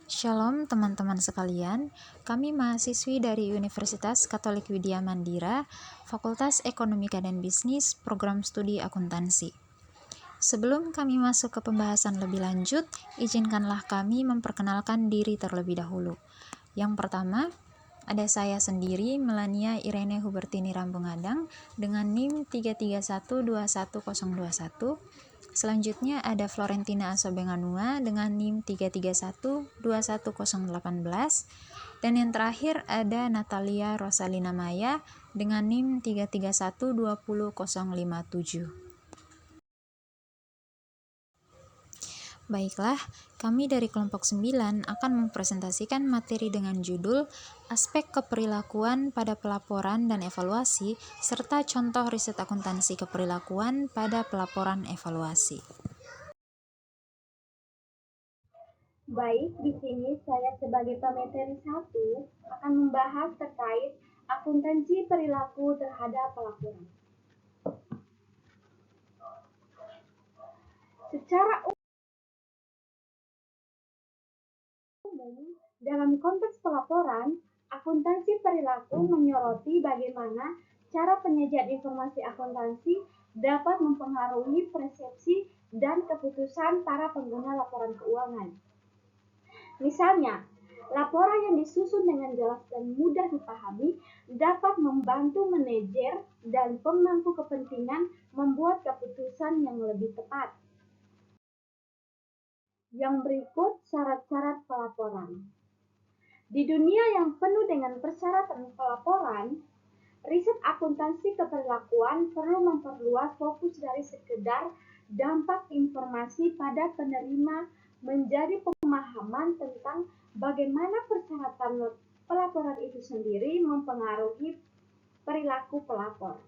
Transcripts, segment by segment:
Shalom teman-teman sekalian, kami mahasiswi dari Universitas Katolik Widya Mandira, Fakultas Ekonomika dan Bisnis, Program Studi Akuntansi. Sebelum kami masuk ke pembahasan lebih lanjut, izinkanlah kami memperkenalkan diri terlebih dahulu. Yang pertama, ada saya sendiri, Melania Irene Hubertini Rampungadang, dengan NIM 3312121. Selanjutnya ada Florentina Asobenganua dengan NIM 331-21018. Dan yang terakhir ada Natalia Rosalina Maya dengan NIM 331-20057. Baiklah, kami dari kelompok 9 akan mempresentasikan materi dengan judul Aspek Keperilakuan pada Pelaporan dan Evaluasi serta contoh riset akuntansi keperilakuan pada pelaporan evaluasi. Baik, di sini saya sebagai pemateri 1 akan membahas terkait akuntansi perilaku terhadap pelaporan. Secara umum, dalam konteks pelaporan, akuntansi perilaku menyoroti bagaimana cara penyajian informasi akuntansi dapat mempengaruhi persepsi dan keputusan para pengguna laporan keuangan. Misalnya, laporan yang disusun dengan jelas dan mudah dipahami dapat membantu manajer dan pemangku kepentingan membuat keputusan yang lebih tepat. Yang berikut syarat-syarat pelaporan. Di dunia yang penuh dengan persyaratan pelaporan, riset akuntansi keperilakuan perlu memperluas fokus dari sekedar dampak informasi pada penerima menjadi pemahaman tentang bagaimana persyaratan pelaporan itu sendiri mempengaruhi perilaku pelapor.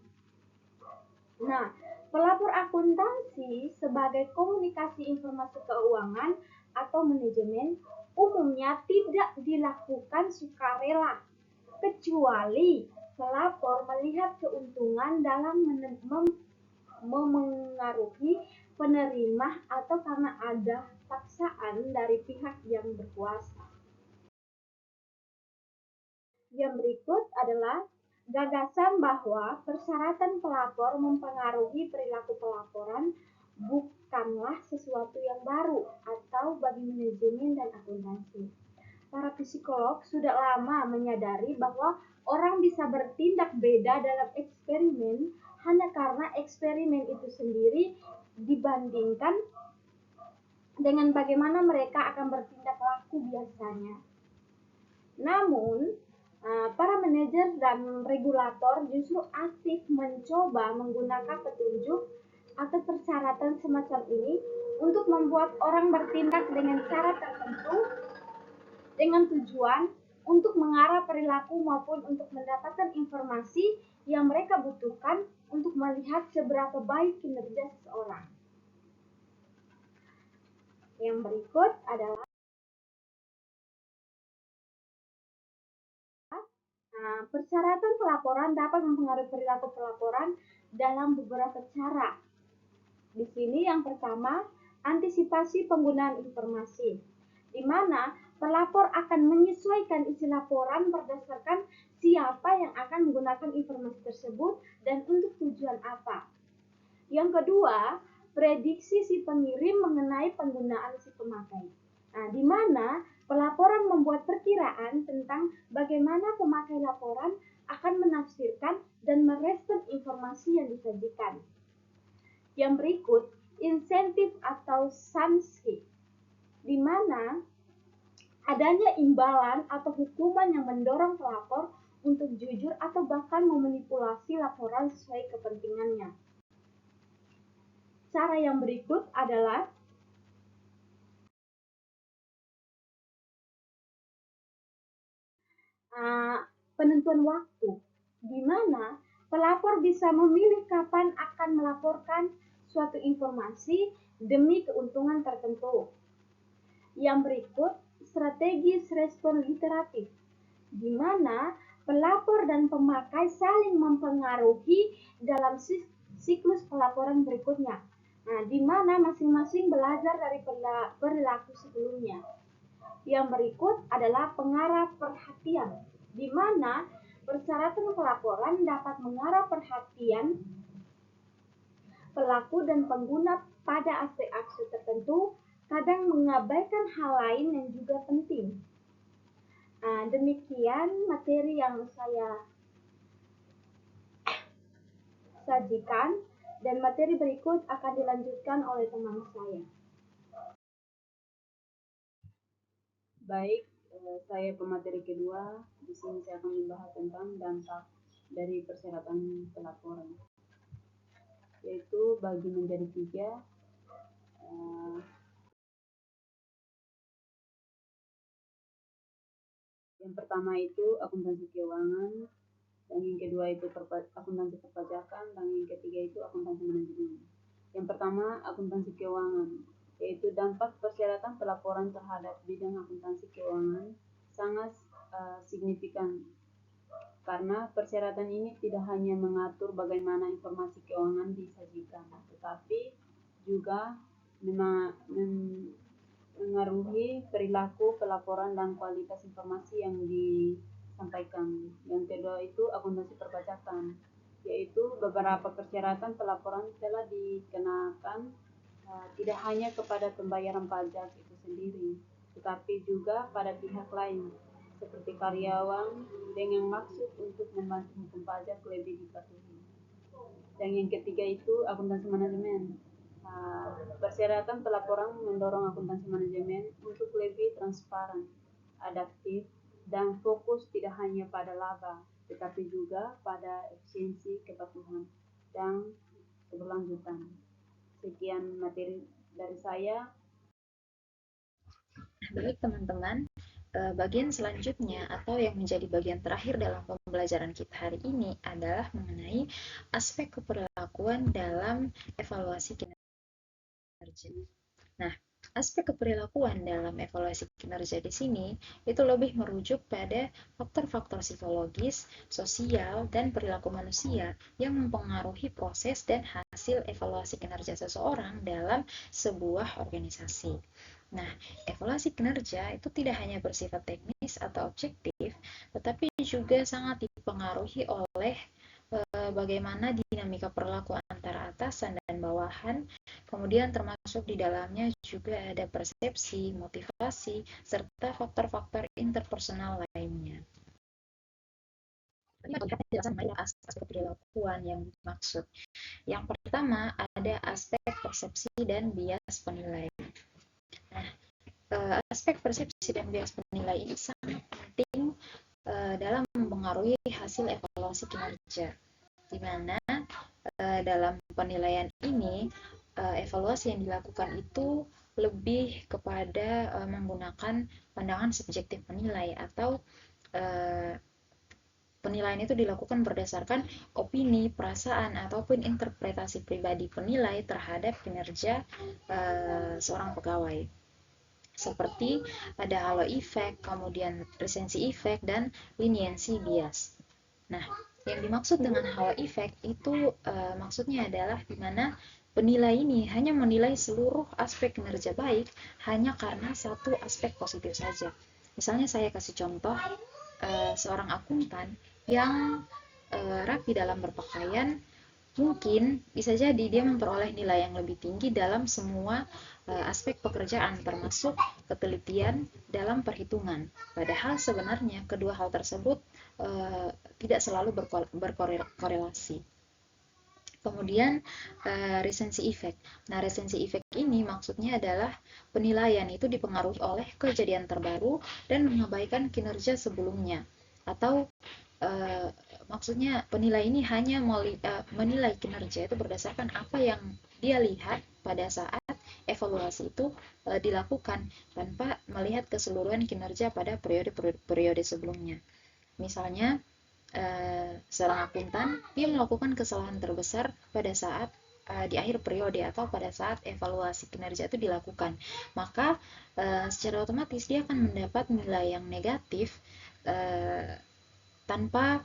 Nah, pelapor akuntansi sebagai komunikasi informasi keuangan atau manajemen umumnya tidak dilakukan sukarela, kecuali pelapor melihat keuntungan dalam memengaruhi penerima atau karena ada paksaan dari pihak yang berkuasa. Yang berikut adalah gagasan bahwa persyaratan pelapor mempengaruhi perilaku pelaporan bukanlah sesuatu yang baru atau bagi manajemen dan akuntansi. Para psikolog sudah lama menyadari bahwa orang bisa bertindak beda dalam eksperimen hanya karena eksperimen itu sendiri dibandingkan dengan bagaimana mereka akan bertindak laku biasanya. Namun, para manajer dan regulator justru aktif mencoba menggunakan petunjuk atau persyaratan semacam ini untuk membuat orang bertindak dengan cara tertentu dengan tujuan untuk mengarah perilaku maupun untuk mendapatkan informasi yang mereka butuhkan untuk melihat seberapa baik kinerja seseorang. Yang berikut adalah persyaratan pelaporan dapat mempengaruhi perilaku pelaporan dalam beberapa cara. Di sini yang pertama, antisipasi penggunaan informasi, di mana pelapor akan menyesuaikan isi laporan berdasarkan siapa yang akan menggunakan informasi tersebut dan untuk tujuan apa. Yang kedua, prediksi si pengirim mengenai penggunaan si pemakai. Nah, di mana pelaporan membuat perkiraan tentang bagaimana pemakai laporan akan menafsirkan dan merespon informasi yang disajikan. Yang berikut, insentif atau sanksi, di mana adanya imbalan atau hukuman yang mendorong pelapor untuk jujur atau bahkan memanipulasi laporan sesuai kepentingannya. Cara yang berikut adalah penentuan waktu, di mana pelapor bisa memilih kapan akan melaporkan suatu informasi demi keuntungan tertentu. Yang berikut, strategi respon literatif, di mana pelapor dan pemakai saling mempengaruhi dalam siklus pelaporan berikutnya. Nah, di mana masing-masing belajar dari perilaku sebelumnya. Yang berikut adalah pengarah perhatian, di mana persyaratan pelaporan dapat mengarah perhatian pelaku dan pengguna pada aspek-aspek tertentu, kadang mengabaikan hal lain yang juga penting. Demikian materi yang saya sajikan, dan materi berikut akan dilanjutkan oleh teman saya. Baik, saya pemateri kedua. Di sini saya akan membahas tentang dampak dari persyaratan pelaporan, yaitu bagi menjadi 3. Yang pertama itu akuntansi keuangan, dan yang kedua itu akuntansi perpajakan, dan yang ketiga itu akuntansi manajemen. Yang pertama, akuntansi keuangan, yaitu dampak persyaratan pelaporan terhadap bidang akuntansi keuangan sangat signifikan, karena persyaratan ini tidak hanya mengatur bagaimana informasi keuangan disajikan, tetapi juga mengaruhi perilaku pelaporan dan kualitas informasi yang disampaikan. Yang kedua itu akuntansi perpajakan, yaitu beberapa persyaratan pelaporan telah dikenakan tidak hanya kepada pembayaran pajak itu sendiri, tetapi juga pada pihak lain seperti karyawan dengan maksud untuk membantu hukum pajak lebih dipatuhi. Dan yang ketiga itu akuntansi manajemen. Persyaratan pelaporan mendorong akuntansi manajemen untuk lebih transparan, adaptif, dan fokus tidak hanya pada laba, tetapi juga pada efisiensi, kepatuhan, dan keberlanjutan. Sekian materi dari saya. Baik teman-teman, bagian selanjutnya atau yang menjadi bagian terakhir dalam pembelajaran kita hari ini adalah mengenai aspek keperlakuan dalam evaluasi kinerja. Nah, aspek keperilakuan dalam evaluasi kinerja di sini itu lebih merujuk pada faktor-faktor psikologis, sosial, dan perilaku manusia yang mempengaruhi proses dan hasil evaluasi kinerja seseorang dalam sebuah organisasi. Nah, evaluasi kinerja itu tidak hanya bersifat teknis atau objektif, tetapi juga sangat dipengaruhi oleh bagaimana dinamika perilaku antara atasan dan bawahan, kemudian termasuk di dalamnya juga ada persepsi, motivasi, serta faktor-faktor interpersonal lainnya. Ini adalah penjelasan mengenai aspek perilakuan yang dimaksud. Yang pertama ada aspek persepsi dan bias penilai. Nah, aspek persepsi dan bias penilai ini sangat penting dalam mempengaruhi hasil evaluasi kinerja, di mana dalam penilaian ini evaluasi yang dilakukan itu lebih kepada menggunakan pandangan subjektif penilai, atau penilaian itu dilakukan berdasarkan opini, perasaan, ataupun interpretasi pribadi penilai terhadap kinerja seorang pegawai. Seperti ada halo effect, kemudian recency effect, dan leniency bias. Nah, yang dimaksud dengan halo effect itu maksudnya adalah di mana penilai ini hanya menilai seluruh aspek kinerja baik hanya karena satu aspek positif saja. Misalnya saya kasih contoh, seorang akuntan yang rapi dalam berpakaian, mungkin bisa jadi dia memperoleh nilai yang lebih tinggi dalam semua aspek pekerjaan, termasuk ketelitian dalam perhitungan. Padahal sebenarnya kedua hal tersebut tidak selalu berkorelasi. Kemudian recency effect. Nah, recency effect ini maksudnya adalah penilaian itu dipengaruhi oleh kejadian terbaru dan mengabaikan kinerja sebelumnya. Atau maksudnya penilai ini hanya menilai kinerja itu berdasarkan apa yang dia lihat pada saat evaluasi itu dilakukan, tanpa melihat keseluruhan kinerja pada periode sebelumnya. Misalnya seorang akuntan dia melakukan kesalahan terbesar pada saat di akhir periode atau pada saat evaluasi kinerja itu dilakukan, maka secara otomatis dia akan mendapat nilai yang negatif tanpa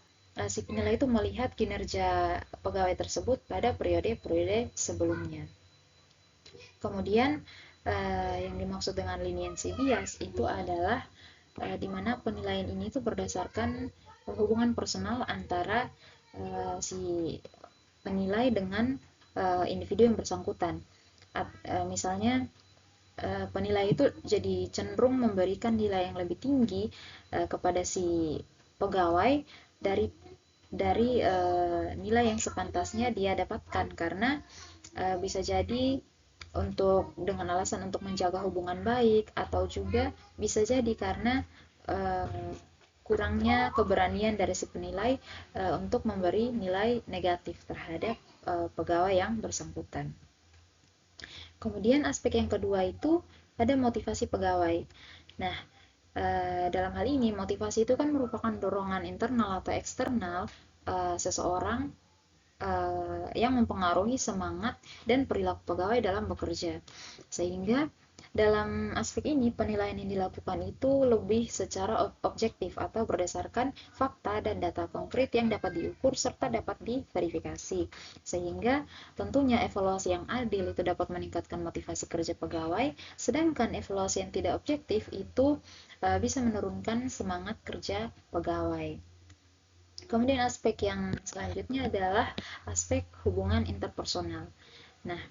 si penilai itu melihat kinerja pegawai tersebut pada periode-periode sebelumnya. Kemudian Yang dimaksud dengan leniency bias itu adalah di mana penilaian ini itu berdasarkan hubungan personal antara si penilai dengan individu yang bersangkutan. Misalnya penilai itu jadi cenderung memberikan nilai yang lebih tinggi kepada si pegawai dari nilai yang sepantasnya dia dapatkan, karena bisa jadi dengan alasan untuk menjaga hubungan baik, atau juga bisa jadi karena kurangnya keberanian dari si penilai untuk memberi nilai negatif terhadap pegawai yang bersangkutan. Kemudian aspek yang kedua itu ada motivasi pegawai. Nah, dalam hal ini motivasi itu kan merupakan dorongan internal atau eksternal seseorang yang mempengaruhi semangat dan perilaku pegawai dalam bekerja. Sehingga dalam aspek ini penilaian yang dilakukan itu lebih secara objektif atau berdasarkan fakta dan data konkret yang dapat diukur serta dapat diverifikasi. Sehingga tentunya evaluasi yang adil itu dapat meningkatkan motivasi kerja pegawai, sedangkan evaluasi yang tidak objektif itu bisa menurunkan semangat kerja pegawai. Kemudian aspek yang selanjutnya adalah aspek hubungan interpersonal. Nah,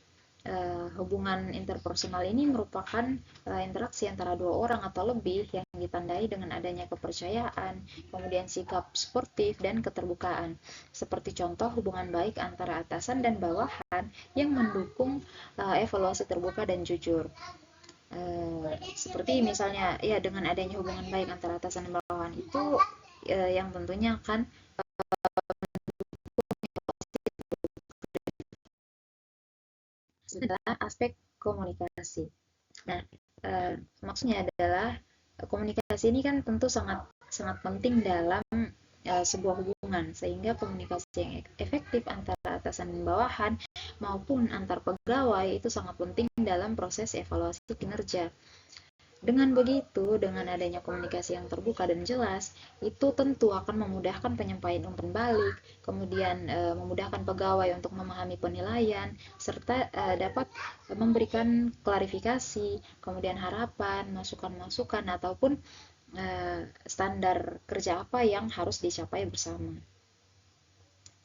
hubungan interpersonal ini merupakan interaksi antara dua orang atau lebih yang ditandai dengan adanya kepercayaan, kemudian sikap sportif dan keterbukaan. Seperti contoh hubungan baik antara atasan dan bawahan yang mendukung evaluasi terbuka dan jujur. Seperti misalnya ya, dengan adanya hubungan baik antara atasan dan bawahan itu yang tentunya akan adalah aspek komunikasi. Nah, maksudnya adalah komunikasi ini kan tentu sangat penting dalam sebuah hubungan, sehingga komunikasi yang efektif antara atasan dan bawahan maupun antar pegawai itu sangat penting dalam proses evaluasi kinerja. Dengan begitu, dengan adanya komunikasi yang terbuka dan jelas, itu tentu akan memudahkan penyampaian umpan balik, kemudian memudahkan pegawai untuk memahami penilaian, serta dapat memberikan klarifikasi, kemudian harapan, masukan-masukan, ataupun standar kerja apa yang harus dicapai bersama.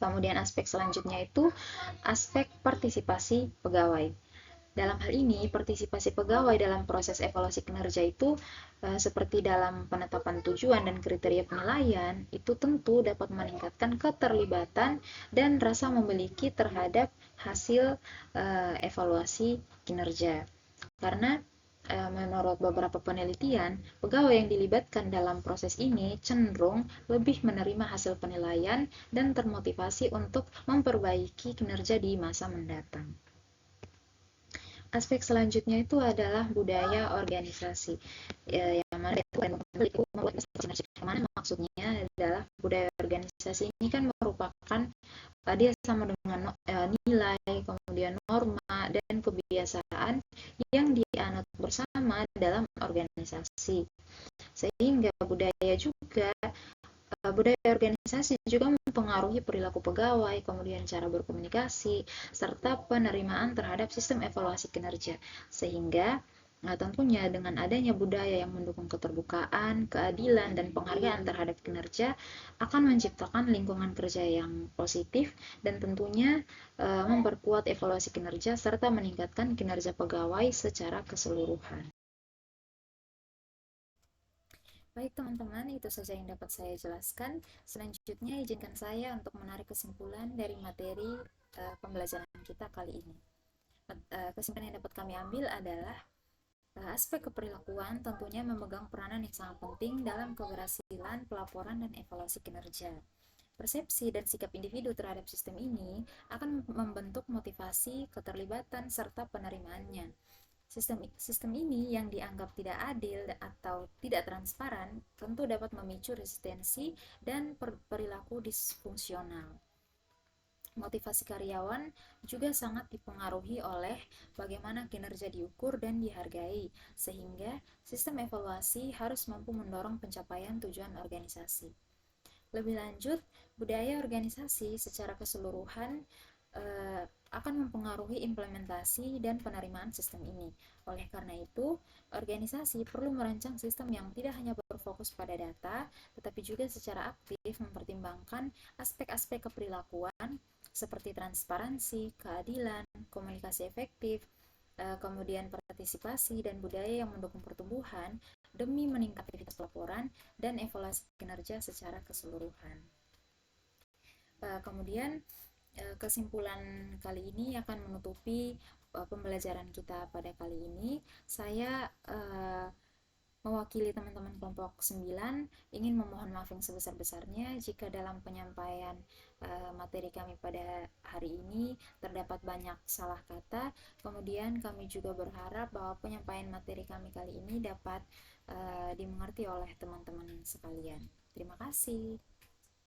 Kemudian aspek selanjutnya itu aspek partisipasi pegawai. Dalam hal ini, partisipasi pegawai dalam proses evaluasi kinerja itu seperti dalam penetapan tujuan dan kriteria penilaian, itu tentu dapat meningkatkan keterlibatan dan rasa memiliki terhadap hasil evaluasi kinerja. Karena menurut beberapa penelitian, pegawai yang dilibatkan dalam proses ini cenderung lebih menerima hasil penilaian dan termotivasi untuk memperbaiki kinerja di masa mendatang. Aspek selanjutnya itu adalah budaya organisasi. Yang mana itu kemana maksudnya adalah budaya organisasi ini kan merupakan dia sama dengan nilai, kemudian norma dan kebiasaan yang dianut bersama dalam organisasi. Sehingga budaya organisasi juga mempengaruhi perilaku pegawai, kemudian cara berkomunikasi, serta penerimaan terhadap sistem evaluasi kinerja. Sehingga tentunya dengan adanya budaya yang mendukung keterbukaan, keadilan, dan penghargaan terhadap kinerja akan menciptakan lingkungan kerja yang positif dan tentunya memperkuat evaluasi kinerja serta meningkatkan kinerja pegawai secara keseluruhan. Baik teman-teman, itu saja yang dapat saya jelaskan. Selanjutnya izinkan saya untuk menarik kesimpulan dari materi pembelajaran kita kali ini. Kesimpulan yang dapat kami ambil adalah aspek keperilakuan tentunya memegang peranan yang sangat penting dalam keberhasilan pelaporan dan evaluasi kinerja. Persepsi dan sikap individu terhadap sistem ini akan membentuk motivasi, keterlibatan, serta penerimaannya. Sistem ini yang dianggap tidak adil atau tidak transparan tentu dapat memicu resistensi dan perilaku disfungsional. Motivasi karyawan juga sangat dipengaruhi oleh bagaimana kinerja diukur dan dihargai, sehingga sistem evaluasi harus mampu mendorong pencapaian tujuan organisasi. Lebih lanjut, budaya organisasi secara keseluruhan akan mempengaruhi implementasi dan penerimaan sistem ini. Oleh karena itu, organisasi perlu merancang sistem yang tidak hanya berfokus pada data, tetapi juga secara aktif mempertimbangkan aspek-aspek keperilakuan seperti transparansi, keadilan, komunikasi efektif, kemudian partisipasi dan budaya yang mendukung pertumbuhan demi meningkatkan aktivitas pelaporan dan evaluasi kinerja secara keseluruhan. Kemudian kesimpulan kali ini akan menutupi pembelajaran kita pada kali ini. Saya mewakili teman-teman kelompok 9 ingin memohon maaf yang sebesar-besarnya jika dalam penyampaian materi kami pada hari ini terdapat banyak salah kata. Kemudian kami juga berharap bahwa penyampaian materi kami kali ini dapat dimengerti oleh teman-teman sekalian. Terima kasih.